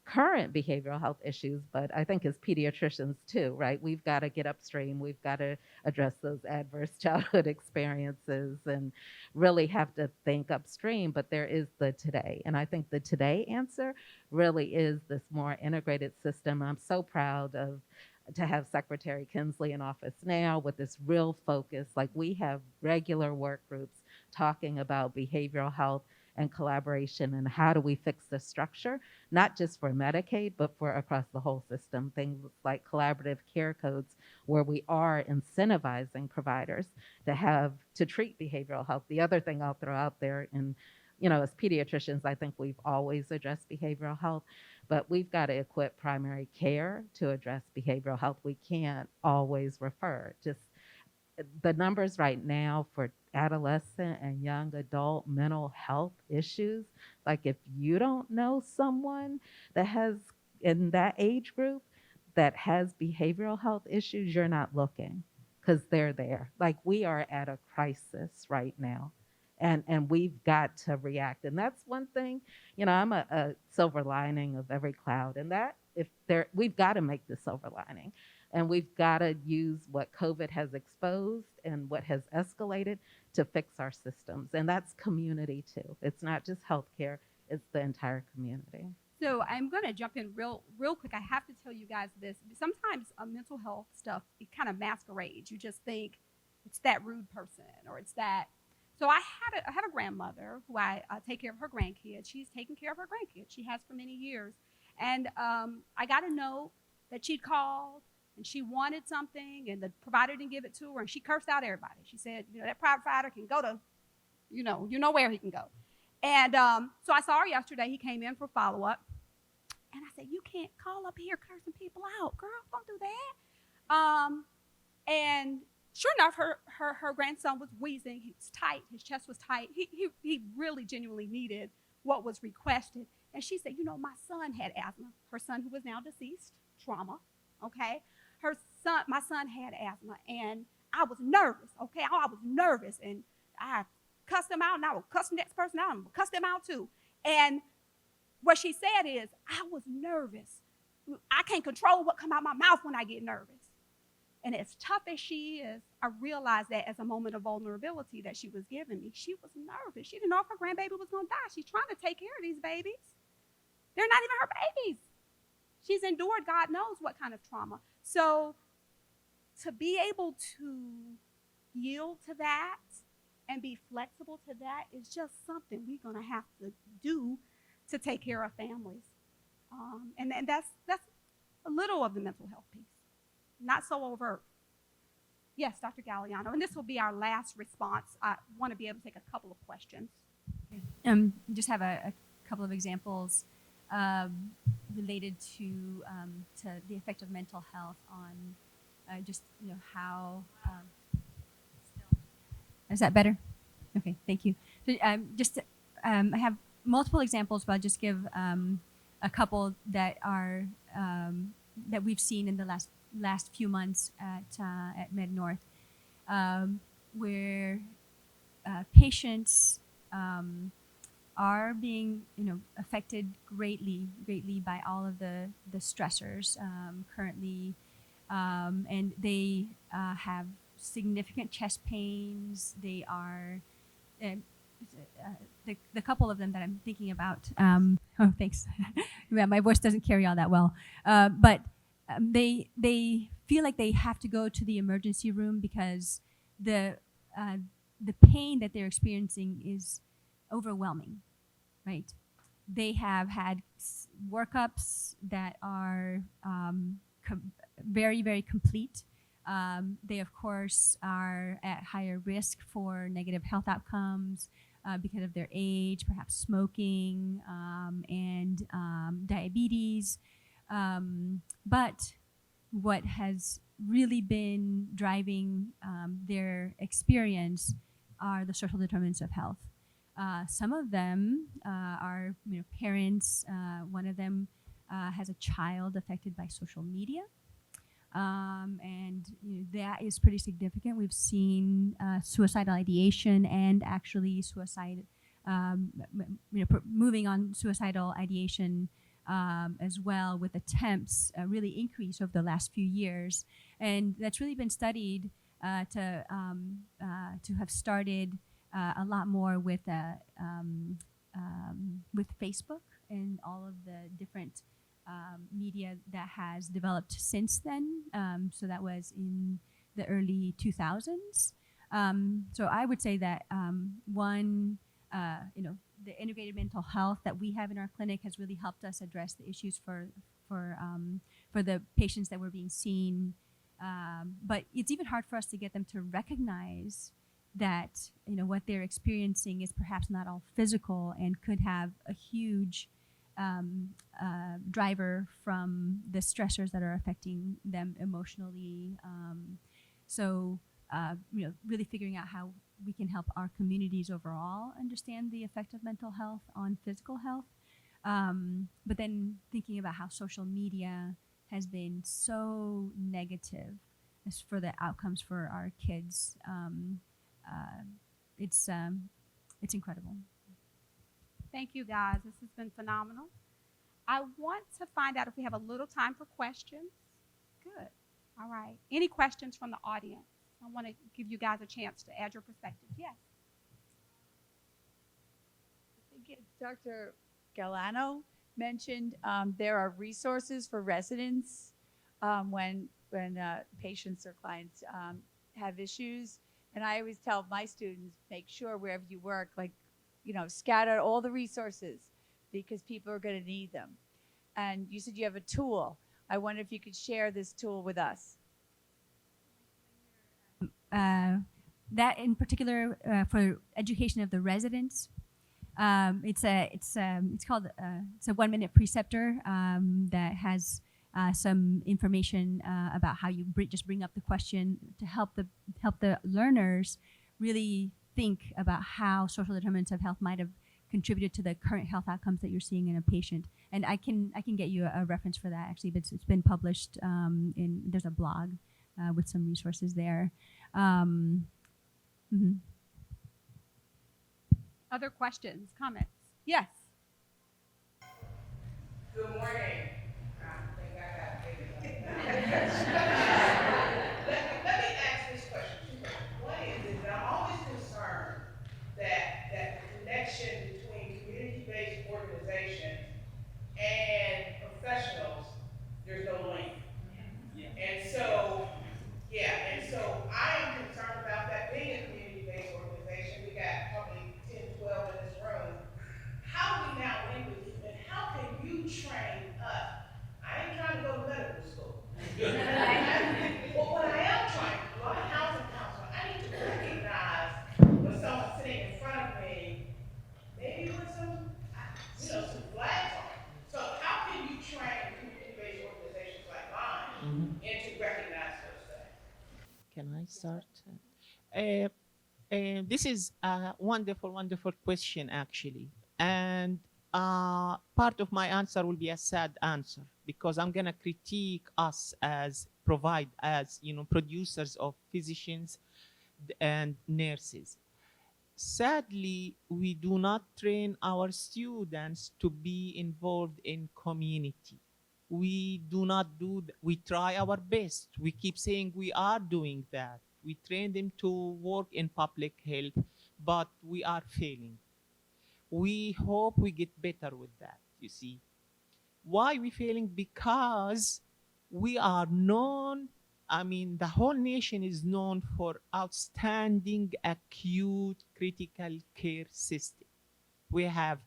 current behavioral health issues, but I think as pediatricians too, right? We've got to get upstream. We've got to address those adverse childhood experiences and really have to think upstream, but there is the today. And I think the today answer really is this more integrated system. I'm so proud to have Secretary Kinsley in office now with this real focus. Like, we have regular work groups talking about behavioral health and collaboration and how do we fix the structure, not just for Medicaid, but for across the whole system. Things like collaborative care codes where we are incentivizing providers to treat behavioral health. The other thing I'll throw out there, and as pediatricians, I think we've always addressed behavioral health, but we've got to equip primary care to address behavioral health. We can't always refer. Just the numbers right now for adolescent and young adult mental health issues, like if you don't know someone that has, in that age group, that has behavioral health issues, you're not looking, because they're there. Like, we are at a crisis right now. And we've got to react. And that's one thing, I'm a silver lining of every cloud. And that, we've got to make the silver lining. And we've got to use what COVID has exposed and what has escalated to fix our systems. And that's community too. It's not just healthcare, it's the entire community. So I'm going to jump in real quick. I have to tell you guys this. Sometimes mental health stuff, it kind of masquerades. You just think it's that rude person or it's that. So I have a grandmother who I take care of her grandkids. She's taken care of her grandkids. She has for many years. And I got a note that she'd called and she wanted something and the provider didn't give it to her, and she cursed out everybody. She said, that provider can go to, you know where he can go. And so I saw her yesterday. He came in for follow-up. And I said, you can't call up here cursing people out. Girl, don't do that. And sure enough, her grandson was wheezing. He was tight. His chest was tight. He really genuinely needed what was requested. And she said, my son had asthma. Her son, who was now deceased, trauma, okay? My son had asthma, and I was nervous, okay? I was nervous, and I cussed him out, and I would cuss the next person out, and cuss them out too. And what she said is, I was nervous. I can't control what comes out my mouth when I get nervous. And as tough as she is, I realized that as a moment of vulnerability that she was giving me. She was nervous. She didn't know if her grandbaby was going to die. She's trying to take care of these babies. They're not even her babies. She's endured God knows what kind of trauma. So to be able to yield to that and be flexible to that is just something we're going to have to do to take care of families. And that's a little of the mental health piece. Not so overt. Yes, Dr. Galliano, and this will be our last response. I want to be able to take a couple of questions. Just have a couple of examples related to the effect of mental health on how. Is that better? Okay, thank you. So, I have multiple examples, but I'll just give a couple that are that we've seen in the last few months at MedNorth. where patients are being, affected greatly by all of the stressors currently, and they have significant chest pains. They are the couple of them that I'm thinking about. Oh, thanks. Yeah, my voice doesn't carry all that well, but they feel like they have to go to the emergency room because the pain that they're experiencing is overwhelming, right? They have had workups that are very, very complete. They, of course, are at higher risk for negative health outcomes because of their age, perhaps smoking, and diabetes. But what has really been driving their experience are the social determinants of health. Some of them are parents. One of them has a child affected by social media. And that is pretty significant. We've seen suicidal ideation and actually suicide, moving on suicidal ideation as well, with attempts really increase over the last few years. And that's really been studied to have started a lot more with Facebook and all of the different media that has developed since then. So that was in the early 2000s. So I would say that one, the integrated mental health that we have in our clinic has really helped us address the issues for the patients that were being seen. But it's even hard for us to get them to recognize that what they're experiencing is perhaps not all physical and could have a huge driver from the stressors that are affecting them emotionally. So really figuring out how we can help our communities overall understand the effect of mental health on physical health. But then thinking about how social media has been so negative as for the outcomes for our kids. It's incredible. Thank you, guys. This has been phenomenal. I want to find out if we have a little time for questions. Good. All right. Any questions from the audience? I want to give you guys a chance to add your perspective. Yes. I think Dr. Galano mentioned there are resources for residents when patients or clients have issues. And I always tell my students, make sure wherever you work, scatter all the resources because people are going to need them. And you said you have a tool. I wonder if you could share this tool with us. That in particular for education of the residents, it's called it's a 1-minute preceptor that has some information about how you just bring up the question to help the learners really think about how social determinants of health might have contributed to the current health outcomes that you're seeing in a patient. And I can get you a reference for that actually, but it's been published there's a blog with some resources there. Other questions, comments? Yes. Good morning. Let me ask this question. One is that I'm always concerned that the connection between community-based organizations and professionals, there's no link. And so I am concerned about that being a community-based organization. We got probably 10, 12 in this room. How do we now link with you, and how can you train us? I ain't trying to go to medical school. But what I am trying to do, I'm a housing counselor. I need to recognize when someone's sitting in front of me, maybe with some flags on it. So how can you train community-based organizations like mine into recognize those things? Can I start? This is a wonderful, wonderful question, actually. And part of my answer will be a sad answer because I'm going to critique us as producers of physicians and nurses. Sadly, we do not train our students to be involved in community. We do not do we try our best. We keep saying we are doing that. We train them to work in public health, but we are failing. We hope we get better with that, you see. Why we failing? Because we are known, I mean, the whole nation is known for outstanding acute critical care system. We have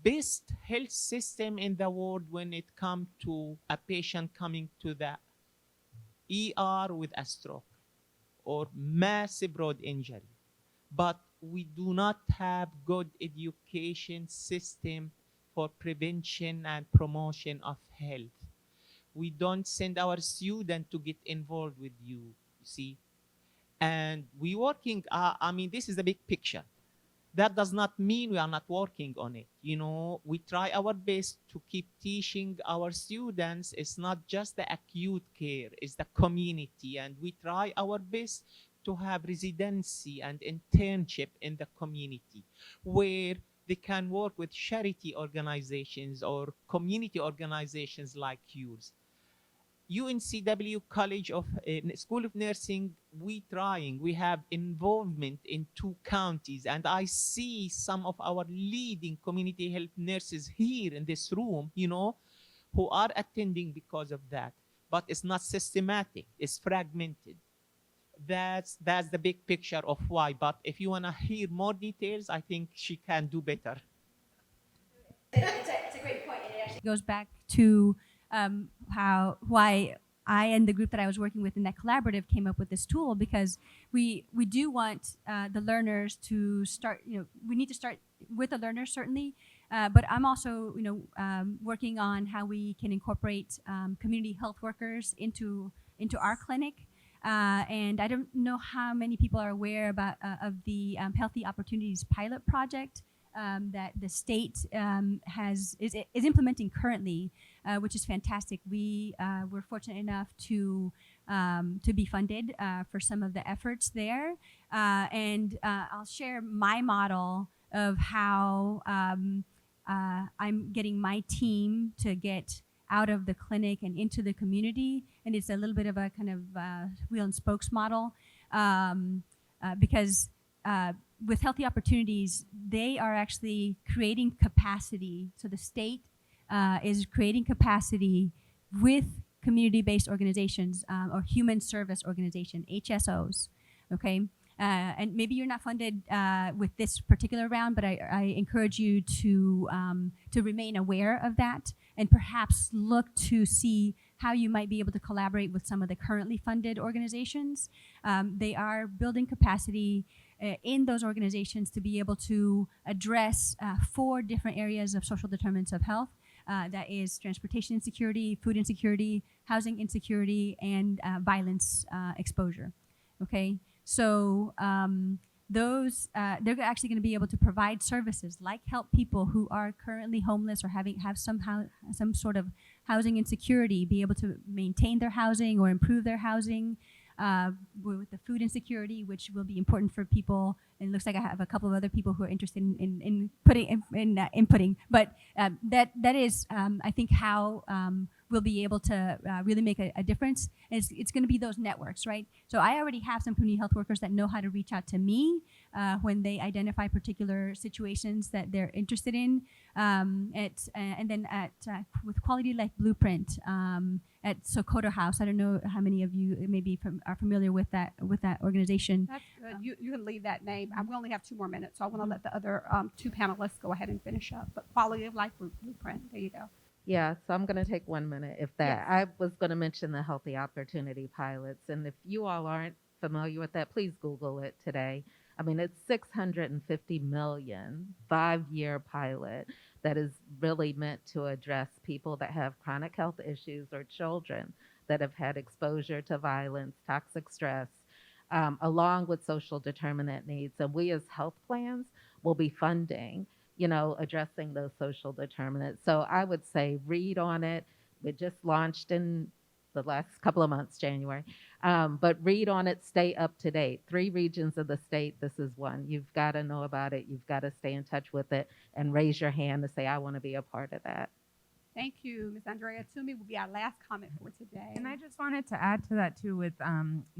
best health system in the world when it comes to a patient coming to the ER with a stroke or massive road injury. But we do not have good education system for prevention and promotion of health. We don't send our student to get involved with you see. And we working, I mean, this is the big picture. That does not mean we are not working on it. You know, we try our best to keep teaching our students. It's not just the acute care, it's the community. And we try our best to have residency and internship in the community where they can work with charity organizations or community organizations like yours. UNCW College of School of Nursing, we have involvement in 2 counties, and I see some of our leading community health nurses here in this room, you know, who are attending because of that. But it's not systematic, it's fragmented. That's the big picture of why. But if you want to hear more details, I think she can do better. It's a great point, and it actually goes back to why I and the group that I was working with in that collaborative came up with this tool, because we do want the learners to start. You know, we need to start with the learners certainly, but I'm also working on how we can incorporate community health workers into our clinic. And I don't know how many people are aware of the Healthy Opportunities pilot project that the state is implementing currently, which is fantastic. We were fortunate enough to be funded for some of the efforts there, and I'll share my model of how I'm getting my team to get out of the clinic and into the community, and it's a little bit of a kind of wheel and spokes model, because with Healthy Opportunities, they are actually creating capacity. So the state is creating capacity with community-based organizations or human service organization, HSOs, okay? And maybe you're not funded with this particular round, but I encourage you to remain aware of that and perhaps look to see how you might be able to collaborate with some of the currently funded organizations. They are building capacity in those organizations to be able to address 4 different areas of social determinants of health. That is transportation insecurity, food insecurity, housing insecurity, and violence exposure. Okay, so those they're actually going to be able to provide services like help people who are currently homeless or have some sort of housing insecurity be able to maintain their housing or improve their housing. With the food insecurity, which will be important for people, and it looks like I have a couple of other people who are interested in inputting. But that is, I think, how we'll be able to really make a difference. And it's going to be those networks, right? So I already have some community health workers that know how to reach out to me when they identify particular situations that they're interested in. And then with Quality Life Blueprint at Sokoto House, I don't know how many of you maybe are familiar with that organization. That's good. You can leave that name. We only have 2 more minutes, so I want to let the other 2 panelists go ahead and finish up. But Quality of Life Blueprint, there you go. Yeah, so I'm going to take 1 minute if that. Yes. I was going to mention the Healthy Opportunity pilots, and if you all aren't familiar with that, please Google it today. I mean, it's $650 million, 5-year pilot that is really meant to address people that have chronic health issues or children that have had exposure to violence, toxic stress, along with social determinant needs. And we as health plans will be funding, addressing those social determinants. So I would say read on it. It just launched in the last couple of months, January. But read on it, stay up to date. 3 regions of the state, this is one. You've got to know about it. You've got to stay in touch with it and raise your hand to say, I want to be a part of that. Thank you. Ms. Andrea Toomey will be our last comment for today. And I just wanted to add to that too with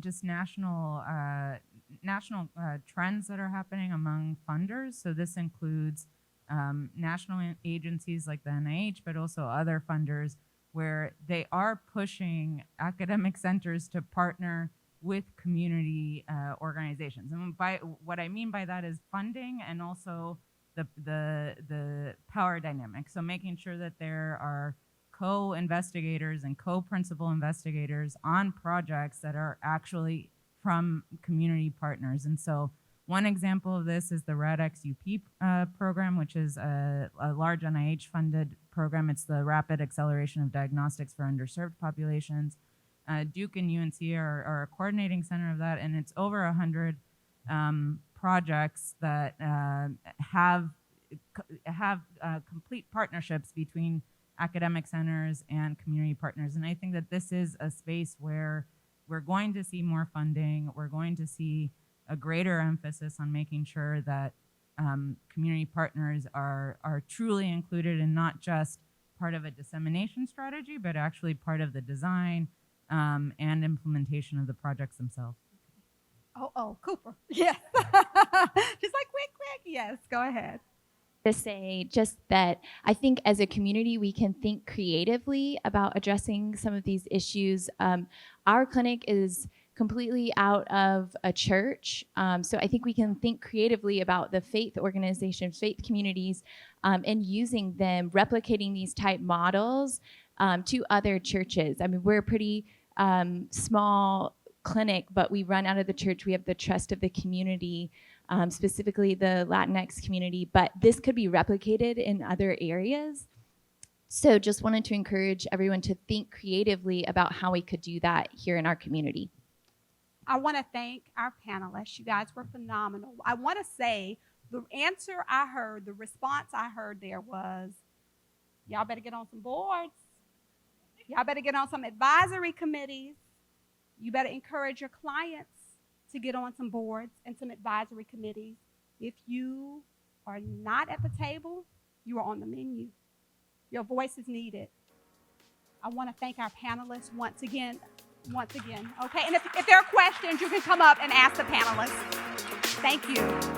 just national trends that are happening among funders. So this includes national agencies like the NIH, but also other funders where they are pushing academic centers to partner with community organizations. And by what I mean by that is funding and also the power dynamic. So making sure that there are co-investigators and co-principal investigators on projects that are actually from community partners. And so one example of this is the RADXUP program, which is a large NIH-funded program. It's the Rapid Acceleration of Diagnostics for Underserved Populations. Duke and UNC are a coordinating center of that, and it's over 100 projects that have complete partnerships between academic centers and community partners. And I think that this is a space where we're going to see more funding. We're going to see a greater emphasis on making sure that community partners are truly included and not just part of a dissemination strategy, but actually part of the design and implementation of the projects themselves. Cooper. Yes. Just like quick. Yes, go ahead. To say just that I think as a community we can think creatively about addressing some of these issues. Our clinic is completely out of a church, so I think we can think creatively about the faith organizations, faith communities, and using them, replicating these type models to other churches. I mean, we're a pretty small clinic, but we run out of the church. We have the trust of the community, specifically the Latinx community, but this could be replicated in other areas. So just wanted to encourage everyone to think creatively about how we could do that here in our community. I want to thank our panelists. You guys were phenomenal. I want to say the answer I heard, the response I heard there was, y'all better get on some boards. Y'all better get on some advisory committees. You better encourage your clients to get on some boards and some advisory committees. If you are not at the table, you are on the menu. Your voice is needed. I want to thank our panelists once again. Okay, and if there are questions, you can come up and ask the panelists. Thank you.